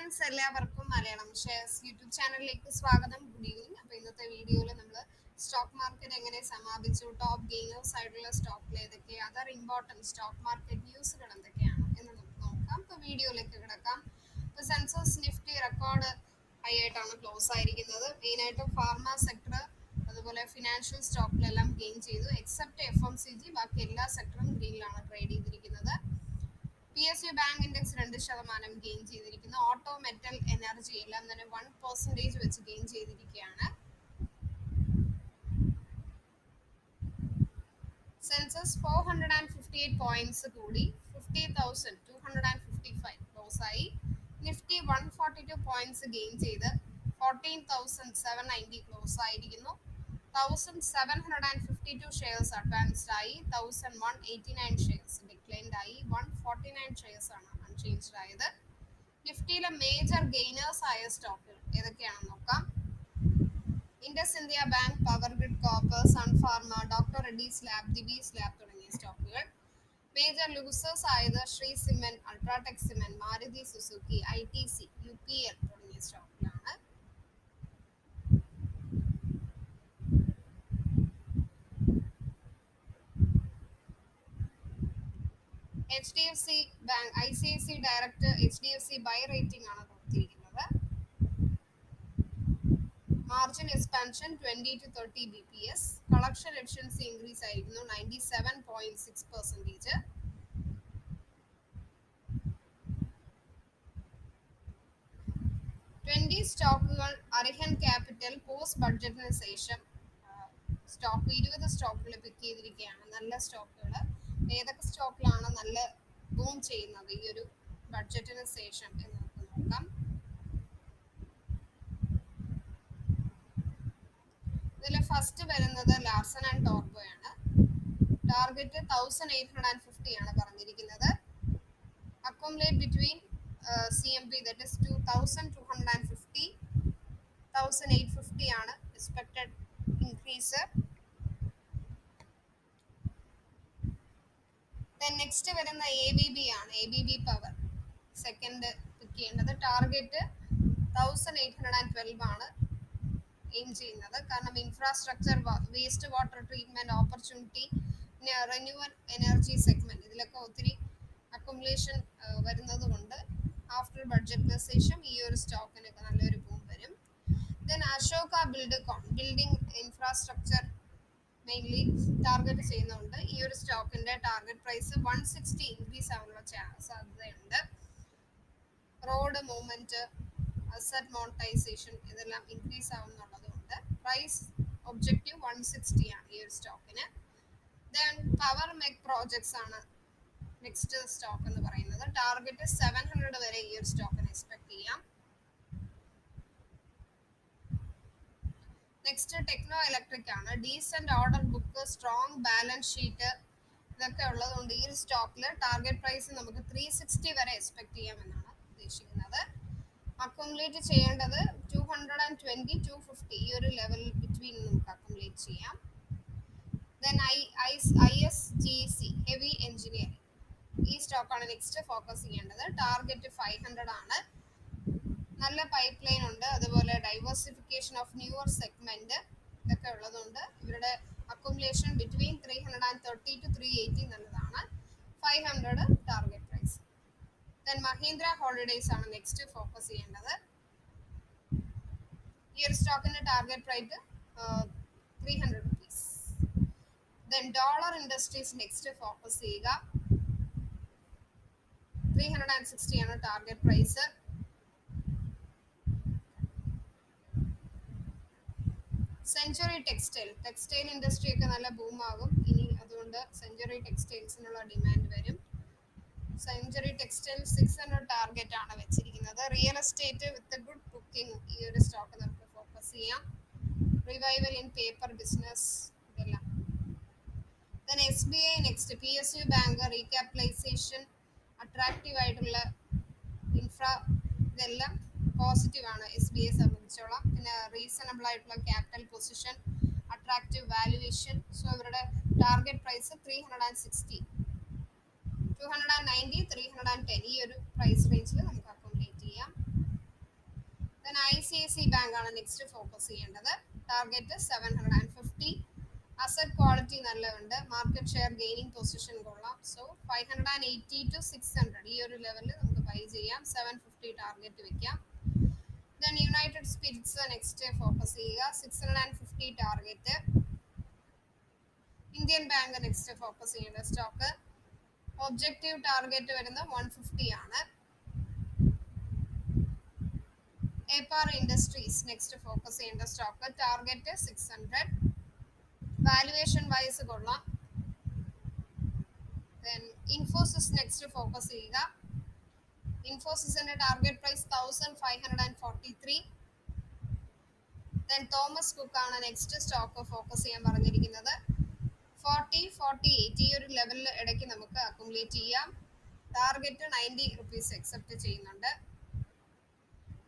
Friends എല്ലാവർക്കും Malayalam shares YouTube ചാനലിലേക്ക് സ്വാഗതം. Good evening. അപ്പോൾ ഇന്നത്തെ വീഡിയോയിൽ നമ്മൾ സ്റ്റോക്ക് മാർക്കറ്റ് എങ്ങനെ സമാപിച്ചു, ടോപ്പ് ഗെയിനേഴ്സ് ആയിട്ടുള്ള സ്റ്റോക്കിൽ ഏതൊക്കെ, അതർ ഇമ്പോർട്ടൻറ്റ് സ്റ്റോക്ക് മാർക്കറ്റ് ന്യൂസുകൾ എന്തൊക്കെയാണ് എന്ന് നമുക്ക് നോക്കാം. ഇപ്പോൾ വീഡിയോയിലേക്ക് കിടക്കാം. ഇപ്പോൾ സെൻസസ് നിഫ്റ്റി റെക്കോർഡ് ഹൈ ആയിട്ടാണ് ക്ലോസ് ആയിരിക്കുന്നത്. മെയിനായിട്ടും ഫാർമ സെക്ടർ അതുപോലെ ഫിനാൻഷ്യൽ സ്റ്റോക്കിലെല്ലാം ഗെയിൻ ചെയ്തു. എക്സെപ്റ്റ് FMCG ബാക്കി എല്ലാ സെക്ടറും ഗ്രീനിലാണ് ട്രേഡ് ചെയ്തിരിക്കുന്നത്. PSU ബാങ്ക് ഇൻഡെക്സ് 2% ഗെയിൻ ചെയ്തിരിക്കുന്നു. ഓട്ടോ, മെറ്റൽ, എനർജി എല്ലാം തന്നെ 1% വെച്ച് ഗെയിൻ ചെയ്തിരിക്കുകയാണ്. സെൻസസ് 458 പോയിന്റ്സ് കൂടി 50,255 ക്ലോസ് ആയി. നിഫ്റ്റി 142 പോയിന്റ്സ് ഗെയിൻ ചെയ്ത് 14,790 ക്ലോസ് ആയിരിക്കുന്നു. 1,752 ഷെയർസ് അഡ്വാൻസ്ഡ് ആയി. 1,189 ഷെയർസ് ഡിക്ലൈൻഡ് ആയി. 149 ഷെയർസ് ആണ് അൺചേഞ്ച്ഡ് ആയത്. നിഫ്റ്റിയിലെ മേജർ ഗെയിനേഴ്സ് ആയ സ്റ്റോക്കുകൾ ഏതൊക്കെയാണെന്ന് നോക്കാം. Indus India Bank, Power Grid Corp, Sun Pharma, doctor Reddy's lab, Divi's lab തുടങ്ങിയ സ്റ്റോക്കുകൾ. മേജർ ലൂസേഴ്സ് ആയത് Shree Cement, UltraTech Cement, Maruti Suzuki, ITC, UPL തുടങ്ങിയ സ്റ്റോക്കുകളാണ്. HDFC Bank, ICICI direct HDFC buy rating ആണ് കൊടുത്തിരിക്കുന്നത്. Margin expansion 20 to 30 BPS. Collection efficiency increase ആയിരിക്കുന്നു 97.6%. സ്റ്റോക്കുകൾ അരിഹൻ capital post ബഡ്ജറ്റിന് ശേഷം സ്റ്റോക്ക് 20 സ്റ്റോക്കുകൾ പിക്ക് ചെയ്തിരിക്കുകയാണ്. നല്ല സ്റ്റോക്കുകൾ. ഏതൊക്കെ സ്റ്റോക്കിലാണ് നല്ല ബൂം ചെയ്യുന്നത് ഈ ഒരു ബഡ്ജറ്റിന് ശേഷം എന്ന് നമുക്ക് നോക്കാം. ഇതിൽ ഫസ്റ്റ് വരുന്നത് ലാർസൺ ആൻഡ് ടോർബോ ആണ്. ടാർഗറ്റ് 1850 ആണ് പറഞ്ഞിരിക്കുന്നത്. Accommodate between CMP, that is 2250, 1850 ആണ് എക്സ്പെക്റ്റഡ് ഇൻക്രീസ്. നെക്സ്റ്റ് വരുന്ന ABB ആണ്. ABB പവർ സെക്കൻഡ് പിക്ക് ചെയ്യേണ്ടത്. ടാർഗറ്റ് 1812 ആണ് എയിം ചെയ്യുന്നത്. കാരണം infrastructure, waste water treatment, opportunity, renewal energy segment ഇതിലൊക്കെ ഒത്തിരി അക്കുമുലേഷൻ വരുന്നത് കൊണ്ട് ആഫ്റ്റർ ബഡ്ജറ്റിന് ശേഷം ഈ ഒരു സ്റ്റോക്കിനൊക്കെ നല്ലൊരു ബൂം വരും. Then Ashoka building infrastructure mainly target ചെയ്യുന്നുണ്ട്. ഈ ഒരു സ്റ്റോക്കിന്റെ ടാർഗറ്റ് പ്രൈസ് 160 ഇൻക്രീസ് ആവാനുള്ള സാധ്യതയുണ്ട്. റോഡ് മൂവ്മെന്റ്, അസറ്റ് മോണിറ്റൈസേഷൻ ഇതെല്ലാം ഇൻക്രീസ് ആവുന്നുള്ളതുകൊണ്ട് പ്രൈസ് ഒബ്ജക്റ്റീവ് 160 ആണ് ഈ ഒരു സ്റ്റോക്കിന്. ദെൻ പവർ മെക് പ്രോജക്ട്സ് ആണ് നെക്സ്റ്റ് സ്റ്റോക്ക് എന്ന് പറയുന്നത്. ടാർഗറ്റ് 700 വരെ ഈ ഒരു സ്റ്റോക്കിന് എക്സ്പെക്ട് ചെയ്യാം. നെക്സ്റ്റ് ടെക്നോ ഇലക്ട്രിക് ആണ്. Decent order book, strong balance sheet ഇതൊക്കെ ഉള്ളതുകൊണ്ട് ഈ ഒരു സ്റ്റോക്കിൽ ടാർഗറ്റ് പ്രൈസ് നമുക്ക് 360 വരെ എക്സ്പെക്ട് ചെയ്യാമെന്നാണ് ഉദ്ദേശിക്കുന്നത്. അക്കുമുലേറ്റ് ചെയ്യേണ്ടത് 220, 250 ഈ ഒരു ലെവൽ ബിറ്റ്വീൻ നമുക്ക് അക്കുമുലേറ്റ് ചെയ്യാം. ദെൻ ISGC ഹെവി എഞ്ചിനീയറിംഗ് ഈ സ്റ്റോക്കാണ് നെക്സ്റ്റ് ഫോക്കസ് ചെയ്യേണ്ടത്. ടാർഗറ്റ് 500 ആണ്. നല്ല പൈപ്പ് ലൈൻ ഉണ്ട്. അതുപോലെ ഡൈവേഴ്സിഫിക്കേഷൻ ഓഫ് ന്യൂവർ സെഗ്മെന്റ് ഇതൊക്കെ ഉള്ളതുകൊണ്ട് ഇവരുടെ അക്കുമുലേഷൻ ബിറ്റ്വീൻ 330 to 380 നല്ലതാണ്. 500 target price. Then Mahindra Holidays ആണ് നെക്സ്റ്റ് ഫോക്കസ് ചെയ്യേണ്ടത്. ഈ ഒരു സ്റ്റോക്കിന്റെ target price 300 rupees. Then Dollar Industries next focus ചെയ്യുക. 360 ആണ് target price. Century Textile Industry ഒക്കെ നല്ല ബൂം ആകും ഇനി. അതുകൊണ്ട് സെഞ്ചുറി ടെക്സ്റ്റൈൽസിനുള്ള ഡിമാൻഡ് വരും. സെഞ്ചുറി ടെക്സ്റ്റൈൽ 600 ടാർഗറ്റ് ആണ് വെച്ചിരിക്കുന്നത്. Real estate with good booking ഈ ഒരു സ്റ്റോക്ക് നമുക്ക് ഫോക്കസ് ചെയ്യാം. റിവൈവൽ ഇൻ പേപ്പർ ബിസിനസ് ഇതെല്ലാം. Then SBI next. PSU bank റീക്യാപിറ്റലൈസേഷൻ, attractive ആയിട്ടുള്ള ഇൻഫ്രാ ഇതെല്ലാം പോസിറ്റീവ് ആണ് SBI സംബന്ധിച്ചോളം. പിന്നെ റീസണബിൾ ആയിട്ടുള്ള capital position, attractive valuation. So ഇവരുടെ ടാർഗറ്റ് പ്രൈസ് 360, 290, 310 ഈ ഒരു പ്രൈസ് റേഞ്ചിൽ നമുക്ക് അക്കോമഡേറ്റ് ചെയ്യാം. ICICI ബാങ്ക് ആണ് നെക്സ്റ്റ് ഫോക്കസ് ചെയ്യേണ്ടത്. ടാർഗറ്റ് 750. അസറ്റ് ക്വാളിറ്റി നല്ലതുണ്ട്. മാർക്കറ്റ് ഷെയർ ഗെയിനിങ് പൊസിഷൻ കൊള്ളാം. സോ 580 to 600 ഈ ഒരു ലെവലിൽ നമുക്ക് ബൈ ചെയ്യാം. 750 ടാർഗറ്റ് വെക്കാം. Then United Spirits next focus ചെയ്യുക. 650 target. Indian Bank next focus ചെയ്യേണ്ട സ്റ്റോക്ക്. ഒബ്ജക്റ്റീവ് ടാർഗറ്റ് വരുന്ന 150 ആണ്. APAR ഇൻഡസ്ട്രീസ് നെക്സ്റ്റ് ഫോക്കസ് ചെയ്യേണ്ട സ്റ്റോക്ക്. ടാർഗറ്റ് 600. വാല്യുവേഷൻ വൈസ് കൊള്ളാം. ദെൻ ഇൻഫോസിസ് നെക്സ്റ്റ് ഫോക്കസ് ചെയ്യുക. ഇൻഫോസിസിന്റെ target price 1543. Then Thomas Cook ആണ് നെക്സ്റ്റ് സ്റ്റോക്ക് ഫോക്കസ് ചെയ്യാൻ പറഞ്ഞിരിക്കുന്നത്. 40-48 ഈ ഒരു ലെവലിൽ ഇടയ്ക്ക് നമുക്ക് അക്കുമുലേറ്റ് ചെയ്യാം. ടാർഗറ്റ് 90 റുപ്പീസ് എക്സെപ്റ്റ് ചെയ്യുന്നുണ്ട്.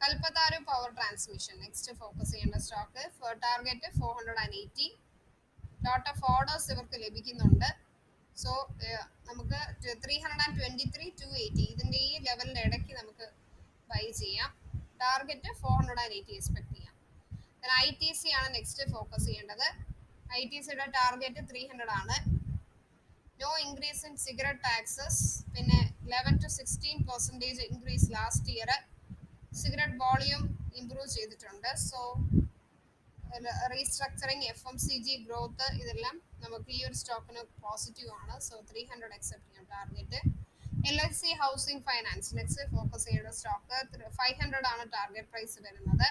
കൽപ്പത്താരു പവർ ട്രാൻസ്മിഷൻ നെക്സ്റ്റ് ഫോക്കസ് ചെയ്യേണ്ട stock. Target 480. Lot of orders ഇവർക്ക് ലഭിക്കുന്നുണ്ട്. സോ നമുക്ക് 323-280 ഇതിന്റെ ഈ ലെവലിന്റെ ഇടയ്ക്ക് നമുക്ക് ബൈ ചെയ്യാം. ടാർഗറ്റ് 480 എക്സ്പെക്ട് ചെയ്യാം. ITC ആണ് നെക്സ്റ്റ് ഫോക്കസ് ചെയ്യേണ്ടത്. ITCയുടെ ടാർഗറ്റ് 300 ആണ്. No increase in cigarette taxes. പിന്നെ 11-16% increase last year. Cigarette volume improve ചെയ്തിട്ടുണ്ട്. സോ റീസ്ട്രക്ചറിങ്, FMCG ഗ്രോത്ത് ഇതെല്ലാം നമുക്ക് ഈ ഒരു സ്റ്റോക്കിന് പോസിറ്റീവ് ആണ്. സോ 300 അക്സെപ്റ്റ് ചെയ്യാം target. LIC housing finance next focus ചെയ്യേണ്ട സ്റ്റോക്ക്. 500 ആണ് ടാർഗറ്റ് പ്രൈസ് വരുന്നത്.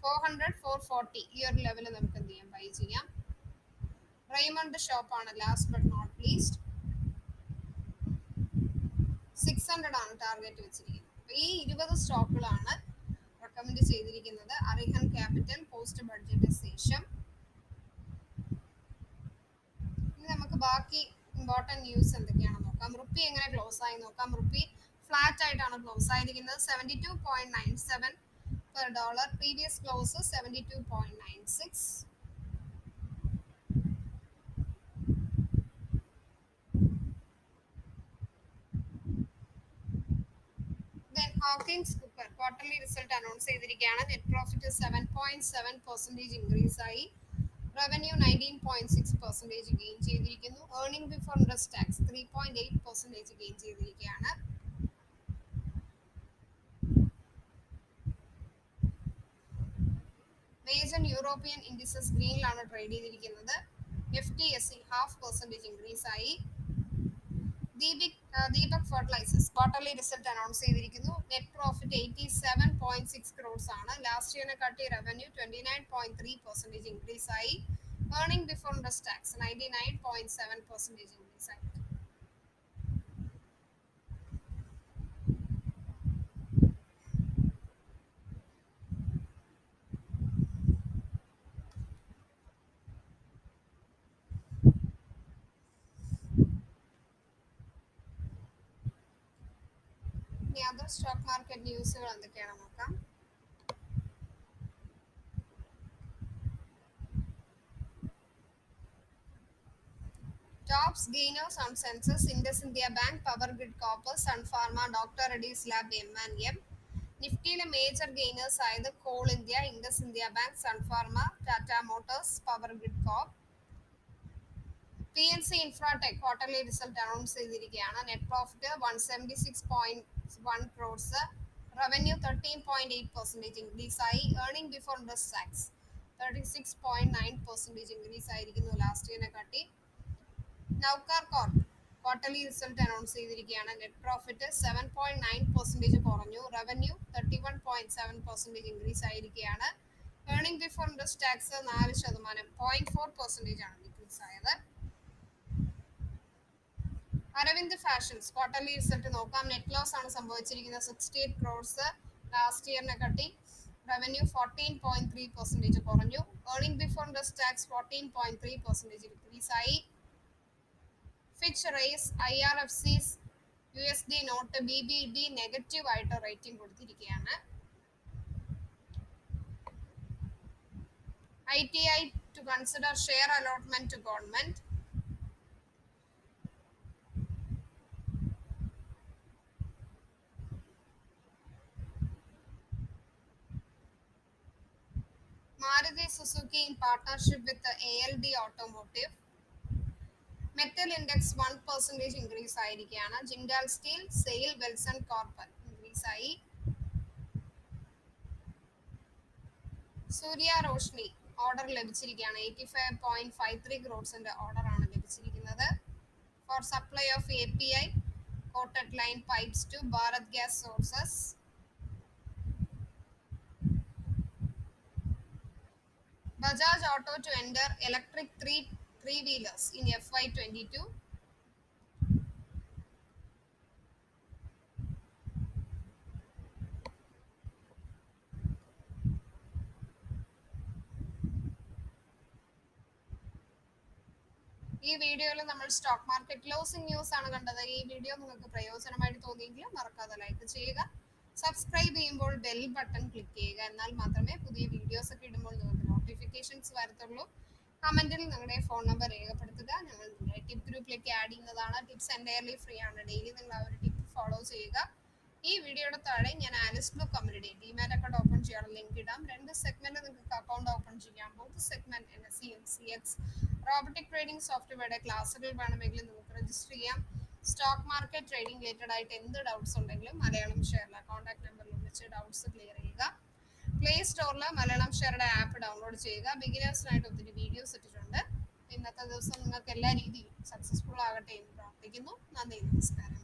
400-440 ഈ ഒരു ലെവലിൽ നമുക്ക് എന്ത് ചെയ്യാം, ബൈ ചെയ്യാം. റെയ്മണ്ട് ഷോപ്പ് ആണ് ലാസ്റ്റ് ബട്ട് നോട്ട് ലീസ്റ്റ്. 600 ആണ് ടാർഗറ്റ് വെച്ചിരിക്കുന്നത്. ഈ 20 സ്റ്റോക്കുകളാണ് റെക്കമെൻഡ് ചെയ്തിരിക്കുന്നത് അറിഹൻ ക്യാപിറ്റൽ പോസ്റ്റ് ബഡ്ജറ്റ് ശേഷം. ഇനി നമുക്ക് ബാക്കി ഇമ്പോർട്ടൻറ്റ് ന്യൂസ് എന്തൊക്കെയാണെന്ന് നോക്കാം. റുപ്പി എങ്ങനെ ക്ലോസ് ആയി നോക്കാം. റുപ്പി ഫ്ലാറ്റ് ആയിട്ടാണ് ക്ലോസ് ആയിരിക്കുന്നത്. 72.97 per dollar. Previous close 72.96. Hawkins cooker quarterly result announce ചെയ്തിരിക്കുകയാണ്. നെറ്റ് പ്രോഫിറ്റ് 7.7% ഇൻക്രീസ് ആയി. റവന്യൂ 19.6% ഗെയിൻ ചെയ്തിരിക്കുന്നു. Earning before interest tax 3.8% gain ചെയ്തിരിക്കുകയാണ്. മേജർ യൂറോപ്യൻ ഇൻഡിസസ് ഗ്രീനിലാണ് ട്രേഡ് ചെയ്തിരിക്കുന്നത്. FTSE 0.5% ഇൻക്രീസ് ആയി. Deepak fertilisers quarterly result announce ചെയ്തിരിക്കുന്നു. നെറ്റ് പ്രോഫിറ്റ് 87.6 crores ആണ്. Last ഇയറിനെ കാട്ടി റവന്യൂ 29.3% ഇൻക്രീസ് ആയി. Earning before interest tax 99.7% increase ആയി. ഇനി അതർ സ്റ്റോക്ക് മാർക്കറ്റ് ന്യൂസുകൾ എന്തൊക്കെയാണെന്ന് നോക്കാം. Tops gainers on Sensex: Indus India Bank, Power Grid Corp, Sun Pharma, doctor Reddy's lab, M&M. നിഫ്റ്റിയിലെ മേജർ ഗെയിനേഴ്സ് ആയത് Coal India, Indus India Bank, Sun Pharma, Tata Motors, Power Grid Corp. PNC Infratech quarterly result announce ചെയ്തിരിക്കുകയാണ്. Net profit 176.1 crores. Revenue 13.8% increase ആയി. Earning before interest tax 36.9% increase ആയിരിക്കുന്നു last ഇയറിനെ കാട്ടി. നൗകാർ corp quarterly result announce ചെയ്തിരിക്കുകയാണ്. Net profit 7.9% കുറഞ്ഞു. Revenue 31.7% increase ആയിരിക്കുകയാണ്. Earning before interest tax 4%, 0.4% ആണ് ഡിക്രീസ് ആയത്. അരവിന്ദ് ഫാഷൻസ് ക്വാർട്ടർലി റിസൾട്ട് നോക്കാം. നെറ്റ് ലോസ് ആണ് സംഭവിച്ചിരിക്കുന്നത്. 68 crores ലാസ്റ്റ് ഇയറിനെ കാട്ടി. റവന്യൂ 14.3% കുറഞ്ഞു. Earning before interest tax 14.3% decrease ആയി. Fitch rates IRFC's USD note BBB negative ആയിട്ട് റേറ്റിംഗ് കൊടുത്തിരിക്കുകയാണ്. ITI to consider share allotment to government. Maruti Suzuki in partnership with the ALD Automotive. Metal index 1% increase ആയിരിക്കുകയാണ്. Jindal steel, SAIL, Welspun Corp increase ആയി. Surya Roshni order ലഭിച്ചിരിക്കുകയാണ്. 85.53 ക്രോഡ്സിന്റെ order ആണ് ലഭിച്ചിരിക്കുന്നത്. For supply of API coated line pipes to Bharat gas sources. Bajaj Auto to enter electric three-wheelers in FY22. ഈ വീഡിയോയിൽ നമ്മൾ stock market closing news ആണ് കണ്ടത്. ഈ വീഡിയോ നിങ്ങൾക്ക് പ്രയോജനമായിട്ട് തോന്നിയെങ്കിൽ മറക്കാതെ ലൈക്ക് ചെയ്യുക. സബ്സ്ക്രൈബ് ചെയ്യുമ്പോൾ ബെൽ ബട്ടൺ ക്ലിക്ക് ചെയ്യുക. എന്നാൽ മാത്രമേ പുതിയ വീഡിയോസ് ഒക്കെ ഇടുമ്പോൾ നിങ്ങൾക്ക് നോട്ടിഫിക്കേഷൻസ് വരത്തുള്ളൂ. കമന്റിൽ നിങ്ങളുടെ ഫോൺ നമ്പർ രേഖപ്പെടുത്തുക. ഞങ്ങൾ നിങ്ങളെ ടിപ്പ് ഗ്രൂപ്പിലേക്ക് ആഡ് ചെയ്യുന്നതാണ്. ടിപ്സ് എൻറ്റയർലി ഫ്രീ ആണ്. ഡെയിലി നിങ്ങൾ ആ ഒരു ടിപ്പ് ഫോളോ ചെയ്യുക. ഈ വീഡിയോയുടെ താഴെ ഞാൻ Alice Blue community demat account open ചെയ്യാനുള്ള ലിങ്ക് ഇടാം. 2 സെഗ്മെന്റ് നിങ്ങൾക്ക് അക്കൗണ്ട് ഓപ്പൺ ചെയ്യാം. Both segment NSE MCX robotic trading സോഫ്റ്റ്വെയറുടെ ക്ലാസ്സുകൾ വേണമെങ്കിൽ നിങ്ങൾക്ക് രജിസ്റ്റർ ചെയ്യാം. സ്റ്റോക്ക് മാർക്കറ്റ് ട്രേഡിംഗ് റിലേറ്റഡ് ആയിട്ട് എന്ത് ഡൗട്ട്സ് ഉണ്ടെങ്കിലും മലയാളം ഷെയറിലെ കോൺടാക്ട് നമ്പറിൽ വിളിച്ച് ഡൗട്ട്സ് ക്ലിയർ ചെയ്യുക. പ്ലേ സ്റ്റോറിൽ മലയാളം ഷെയറുടെ ആപ്പ് ഡൗൺലോഡ് ചെയ്യുക. ബിഗിനേഴ്സിനായിട്ട് ഒത്തിരി വീഡിയോസ് ഇട്ടിട്ടുണ്ട്. ഇന്നത്തെ ദിവസം നിങ്ങൾക്ക് എല്ലാ രീതിയിലും സക്സസ്ഫുൾ ആകട്ടെ എന്ന് പ്രാർത്ഥിക്കുന്നു. നന്ദി, നമസ്കാരം.